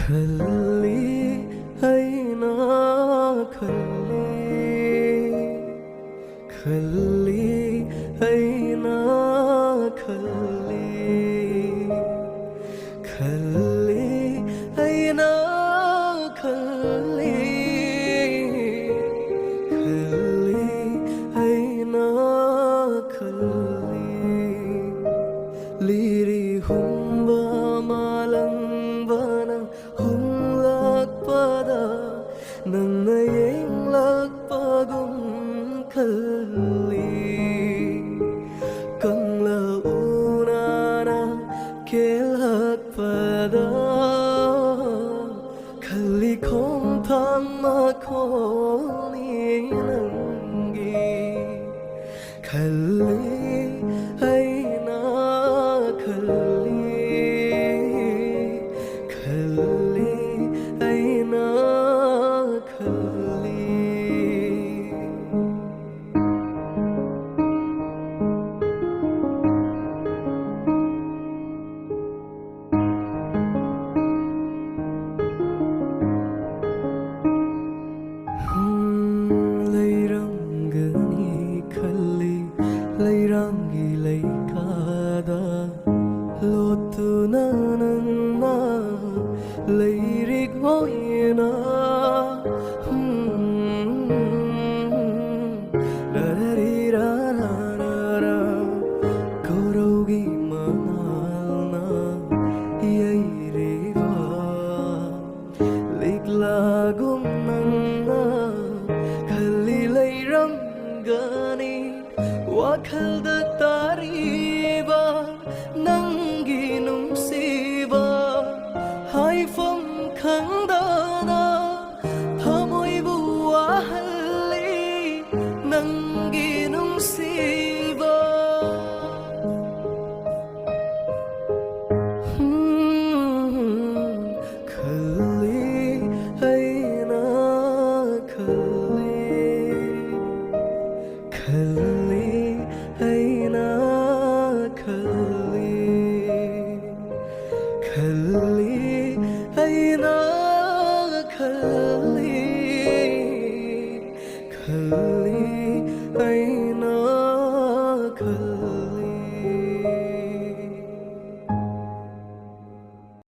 خلي هينا خلي هينا خلي هينا خلي هينا خلي ليري هم malangbana humlakpada nanna yenglakpagum khalli kangla unana kelakpada khalli khom thang ma khoni nangi khalli haina khalli aina khalli leirangani khalli leirangi leikada lotuna nanna leirik hoina ra korogi manalna yairiva liklagum nanna khalli leirangani wakhalda